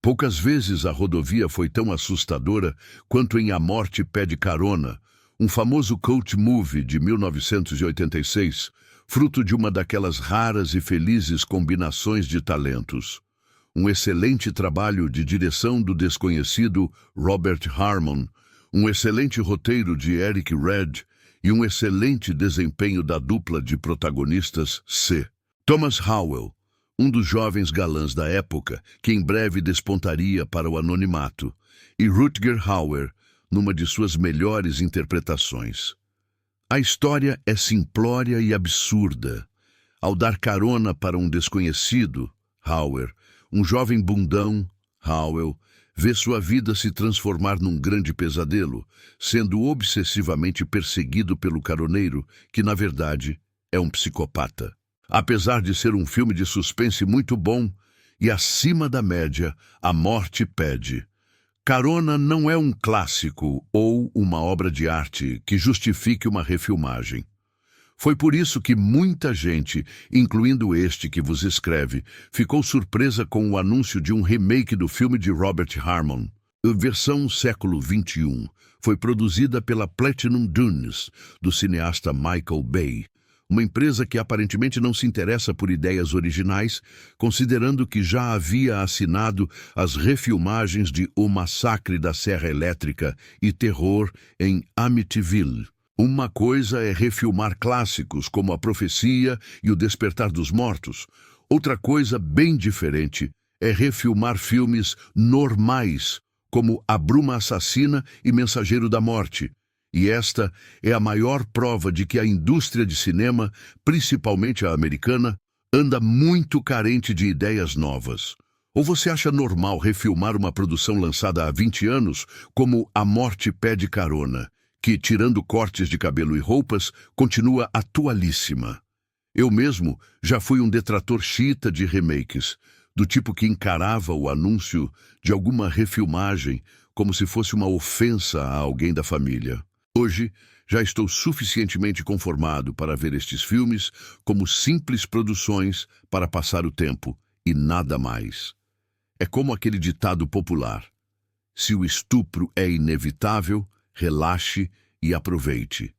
Poucas vezes a rodovia foi tão assustadora quanto em A Morte Pede Carona, um famoso cult movie de 1986, fruto de uma daquelas raras e felizes combinações de talentos. Um excelente trabalho de direção do desconhecido Robert Harmon, um excelente roteiro de Eric Red e um excelente desempenho da dupla de protagonistas C. Thomas Howell, um dos jovens galãs da época, que em breve despontaria para o anonimato, e Rutger Hauer, numa de suas melhores interpretações. A história é simplória e absurda. Ao dar carona para um desconhecido, Hauer, um jovem bundão, Howell, vê sua vida se transformar num grande pesadelo, sendo obsessivamente perseguido pelo caroneiro, que na verdade é um psicopata. Apesar de ser um filme de suspense muito bom e acima da média, A Morte Pede. Carona não é um clássico ou uma obra de arte que justifique uma refilmagem. Foi por isso que muita gente, incluindo este que vos escreve, ficou surpresa com o anúncio de um remake do filme de Robert Harmon. A versão século XXI foi produzida pela Platinum Dunes, do cineasta Michael Bay, uma empresa que aparentemente não se interessa por ideias originais, considerando que já havia assinado as refilmagens de O Massacre da Serra Elétrica e Terror em Amityville. Uma coisa é refilmar clássicos como A Profecia e O Despertar dos Mortos. Outra coisa bem diferente é refilmar filmes normais, como A Bruma Assassina e Mensageiro da Morte. E esta é a maior prova de que a indústria de cinema, principalmente a americana, anda muito carente de ideias novas. Ou você acha normal refilmar uma produção lançada há 20 anos, como A Morte Pede Carona, que, tirando cortes de cabelo e roupas, continua atualíssima? Eu mesmo já fui um detrator xiita de remakes, do tipo que encarava o anúncio de alguma refilmagem como se fosse uma ofensa a alguém da família. Hoje, já estou suficientemente conformado para ver estes filmes como simples produções para passar o tempo e nada mais. É como aquele ditado popular: se o estupro é inevitável, relaxe e aproveite.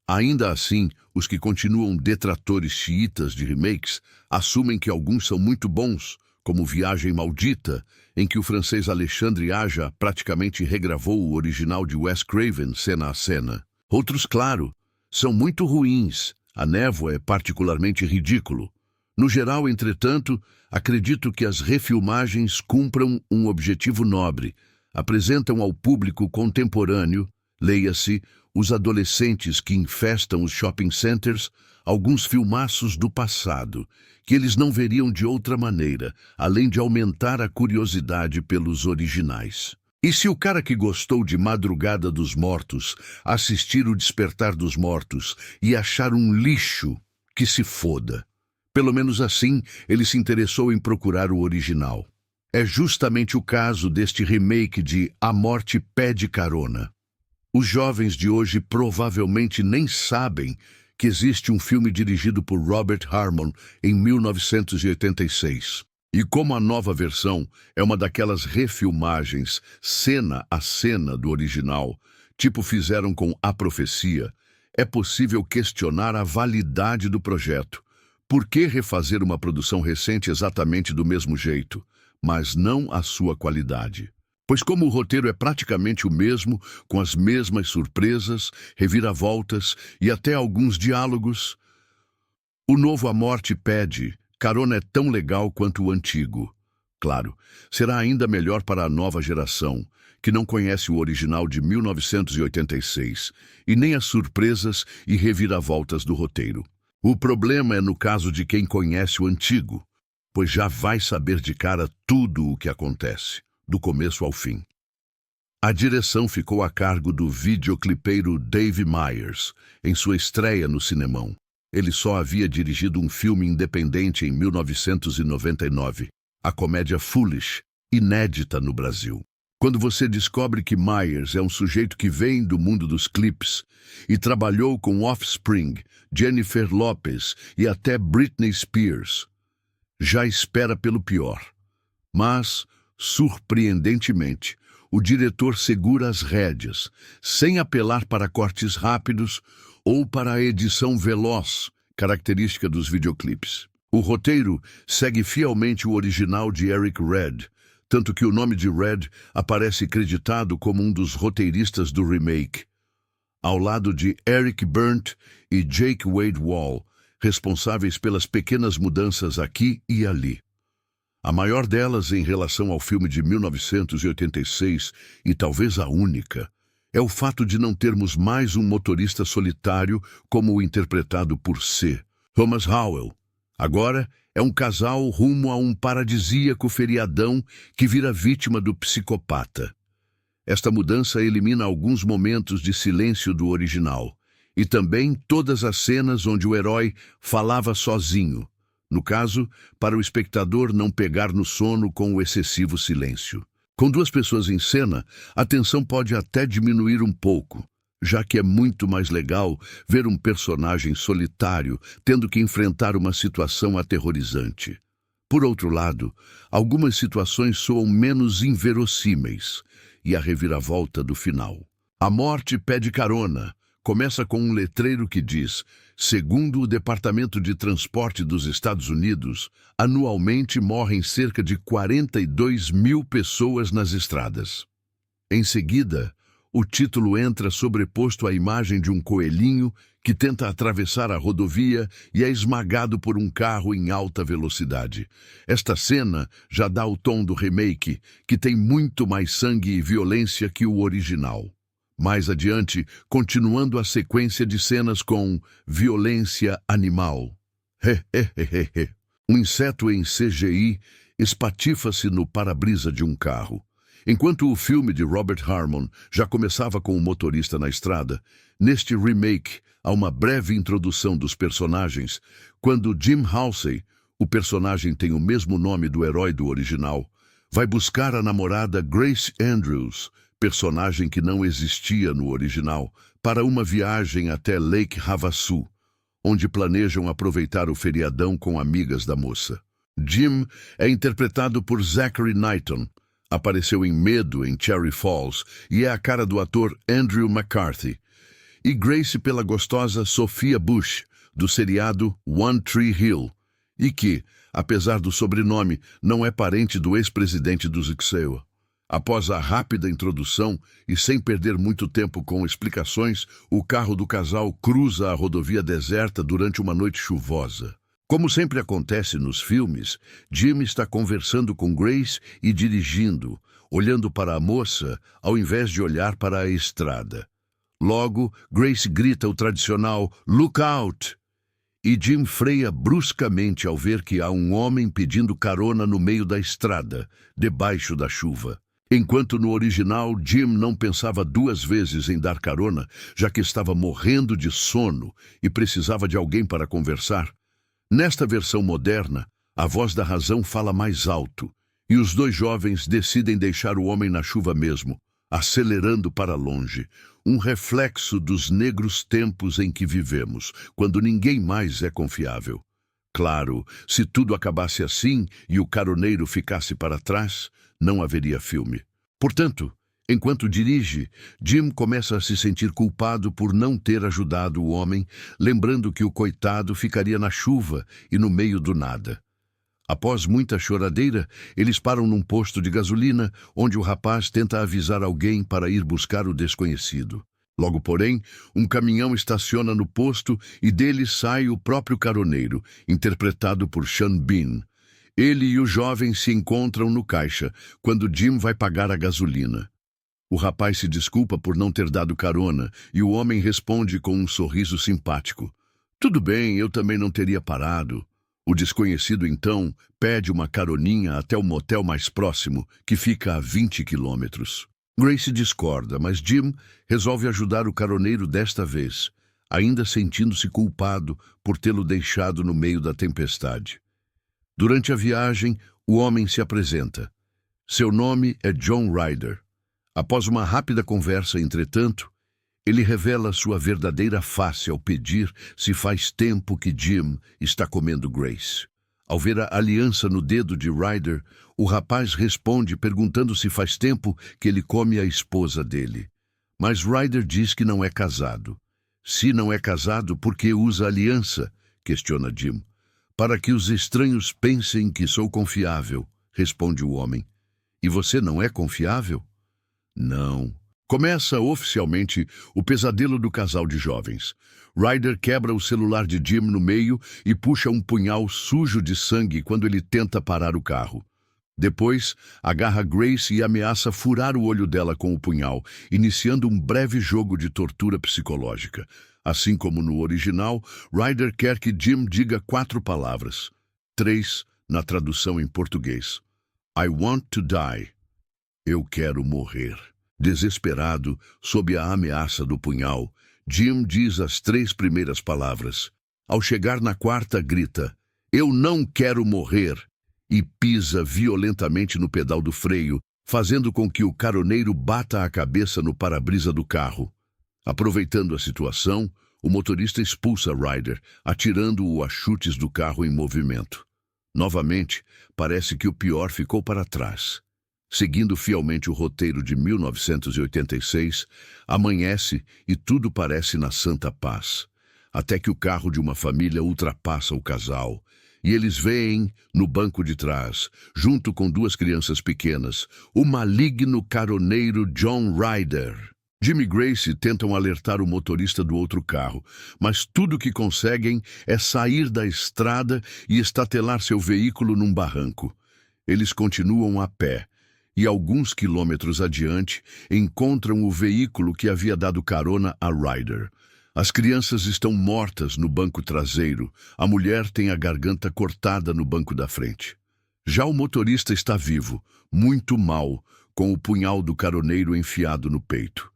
Ainda assim, os que continuam detratores xiitas de remakes assumem que alguns são muito bons, como Viagem Maldita, em que o francês Alexandre Aja praticamente regravou o original de Wes Craven cena a cena. Outros, claro, são muito ruins. A Névoa é particularmente ridículo. No geral, entretanto, acredito que as refilmagens cumpram um objetivo nobre. Apresentam ao público contemporâneo, leia-se, os adolescentes que infestam os shopping centers, alguns filmaços do passado, que eles não veriam de outra maneira, além de aumentar a curiosidade pelos originais. E se o cara que gostou de Madrugada dos Mortos assistir O Despertar dos Mortos e achar um lixo, que se foda. Pelo menos assim, ele se interessou em procurar o original. É justamente o caso deste remake de A Morte Pede Carona. Os jovens de hoje provavelmente nem sabem que existe um filme dirigido por Robert Harmon em 1986. E como a nova versão é uma daquelas refilmagens cena a cena do original, tipo fizeram com A Profecia, é possível questionar a validade do projeto. Por que refazer uma produção recente exatamente do mesmo jeito, mas não a sua qualidade? Pois como o roteiro é praticamente o mesmo, com as mesmas surpresas, reviravoltas e até alguns diálogos, o novo A Morte Pede Carona é tão legal quanto o antigo. Claro, será ainda melhor para a nova geração, que não conhece o original de 1986, e nem as surpresas e reviravoltas do roteiro. O problema é no caso de quem conhece o antigo, pois já vai saber de cara tudo o que acontece, do começo ao fim. A direção ficou a cargo do videoclipeiro Dave Meyers, em sua estreia no cinemão. Ele só havia dirigido um filme independente em 1999, a comédia Foolish, inédita no Brasil. Quando você descobre que Meyers é um sujeito que vem do mundo dos clipes e trabalhou com Offspring, Jennifer Lopez e até Britney Spears, já espera pelo pior. Mas, Surpreendentemente, o diretor segura as rédeas, sem apelar para cortes rápidos ou para a edição veloz, característica dos videoclipes. O roteiro segue fielmente o original de Eric Red, tanto que o nome de Red aparece creditado como um dos roteiristas do remake, ao lado de Eric Berndt e Jake Wade Wall, responsáveis pelas pequenas mudanças aqui e ali. A maior delas em relação ao filme de 1986, e talvez a única, é o fato de não termos mais um motorista solitário como o interpretado por Thomas Howell. Agora é um casal rumo a um paradisíaco feriadão que vira vítima do psicopata. Esta mudança elimina alguns momentos de silêncio do original, e também todas as cenas onde o herói falava sozinho, no caso, para o espectador não pegar no sono com o excessivo silêncio. Com duas pessoas em cena, a tensão pode até diminuir um pouco, já que é muito mais legal ver um personagem solitário tendo que enfrentar uma situação aterrorizante. Por outro lado, algumas situações soam menos inverossímeis, e a reviravolta do final. A morte pede carona. Começa com um letreiro que diz: segundo o Departamento de Transporte dos Estados Unidos, anualmente morrem cerca de 42 mil pessoas nas estradas. Em seguida, o título entra sobreposto à imagem de um coelhinho que tenta atravessar a rodovia e é esmagado por um carro em alta velocidade. Esta cena já dá o tom do remake, que tem muito mais sangue e violência que o original. Mais adiante, continuando a sequência de cenas com violência animal. Um inseto em CGI espatifa-se no para-brisa de um carro. Enquanto o filme de Robert Harmon já começava com o motorista na estrada, neste remake há uma breve introdução dos personagens, quando Jim Halsey, o personagem tem o mesmo nome do herói do original, vai buscar a namorada Grace Andrews, personagem que não existia no original, para uma viagem até Lake Havasu, onde planejam aproveitar o feriadão com amigas da moça. Jim é interpretado por Zachary Knighton, apareceu em Medo em Cherry Falls e é a cara do ator Andrew McCarthy, e Grace pela gostosa Sophia Bush, do seriado One Tree Hill, e que, apesar do sobrenome, não é parente do ex-presidente do Ixeua. Após a rápida introdução e sem perder muito tempo com explicações, o carro do casal cruza a rodovia deserta durante uma noite chuvosa. Como sempre acontece nos filmes, Jim está conversando com Grace e dirigindo, olhando para a moça ao invés de olhar para a estrada. Logo, Grace grita o tradicional "Look out!" e Jim freia bruscamente ao ver que há um homem pedindo carona no meio da estrada, debaixo da chuva. Enquanto no original, Jim não pensava duas vezes em dar carona, já que estava morrendo de sono e precisava de alguém para conversar. Nesta versão moderna, a voz da razão fala mais alto, e os dois jovens decidem deixar o homem na chuva mesmo, acelerando para longe, um reflexo dos negros tempos em que vivemos, quando ninguém mais é confiável. Claro, se tudo acabasse assim e o caroneiro ficasse para trás, não haveria filme. Portanto, enquanto dirige, Jim começa a se sentir culpado por não ter ajudado o homem, lembrando que o coitado ficaria na chuva e no meio do nada. Após muita choradeira, eles param num posto de gasolina, onde o rapaz tenta avisar alguém para ir buscar o desconhecido. Logo, porém, um caminhão estaciona no posto e dele sai o próprio caroneiro, interpretado por Sean Bean. Ele e o jovem se encontram no caixa, quando Jim vai pagar a gasolina. O rapaz se desculpa por não ter dado carona e o homem responde com um sorriso simpático. "Tudo bem, eu também não teria parado." O desconhecido, então, pede uma caroninha até o motel mais próximo, que fica a 20 quilômetros. Grace discorda, mas Jim resolve ajudar o caroneiro desta vez, ainda sentindo-se culpado por tê-lo deixado no meio da tempestade. Durante a viagem, o homem se apresenta. Seu nome é John Ryder. Após uma rápida conversa, entretanto, ele revela sua verdadeira face ao pedir se faz tempo que Jim está comendo Grace. Ao ver a aliança no dedo de Ryder, o rapaz responde perguntando se faz tempo que ele come a esposa dele. Mas Ryder diz que não é casado. Se não é casado, por que usa aliança? Questiona Jim. Para que os estranhos pensem que sou confiável, responde o homem. E você não é confiável? Não. Começa oficialmente o pesadelo do casal de jovens. Ryder quebra o celular de Jim no meio e puxa um punhal sujo de sangue quando ele tenta parar o carro. Depois, agarra Grace e ameaça furar o olho dela com o punhal, iniciando um breve jogo de tortura psicológica. Assim como no original, Ryder quer que Jim diga 4 palavras. 3 na tradução em português. I want to die. Eu quero morrer. Desesperado, sob a ameaça do punhal, Jim diz as 3 primeiras palavras. Ao chegar na 4ª, grita, eu não quero morrer, e pisa violentamente no pedal do freio, fazendo com que o caroneiro bata a cabeça no para-brisa do carro. Aproveitando a situação, o motorista expulsa Ryder, atirando-o a chutes do carro em movimento. Novamente, parece que o pior ficou para trás. Seguindo fielmente o roteiro de 1986, amanhece e tudo parece na santa paz, até que o carro de uma família ultrapassa o casal, e eles veem, no banco de trás, junto com 2 crianças pequenas, o maligno caroneiro John Ryder. Jim e Grace tentam alertar o motorista do outro carro, mas tudo que conseguem é sair da estrada e estatelar seu veículo num barranco. Eles continuam a pé, e alguns quilômetros adiante encontram o veículo que havia dado carona a Ryder. As crianças estão mortas no banco traseiro, a mulher tem a garganta cortada no banco da frente. Já o motorista está vivo, muito mal, com o punhal do caroneiro enfiado no peito.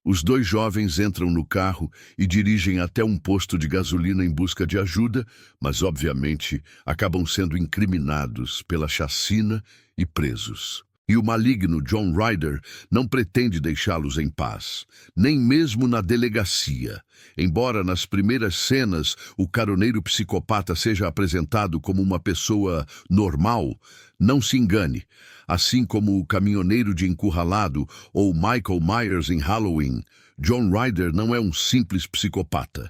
Os 2 jovens entram no carro e dirigem até um posto de gasolina em busca de ajuda, mas obviamente acabam sendo incriminados pela chacina e presos. E o maligno John Ryder não pretende deixá-los em paz, nem mesmo na delegacia. Embora nas primeiras cenas o caroneiro psicopata seja apresentado como uma pessoa normal, não se engane. Assim como o caminhoneiro de encurralado ou Michael Myers em Halloween, John Ryder não é um simples psicopata.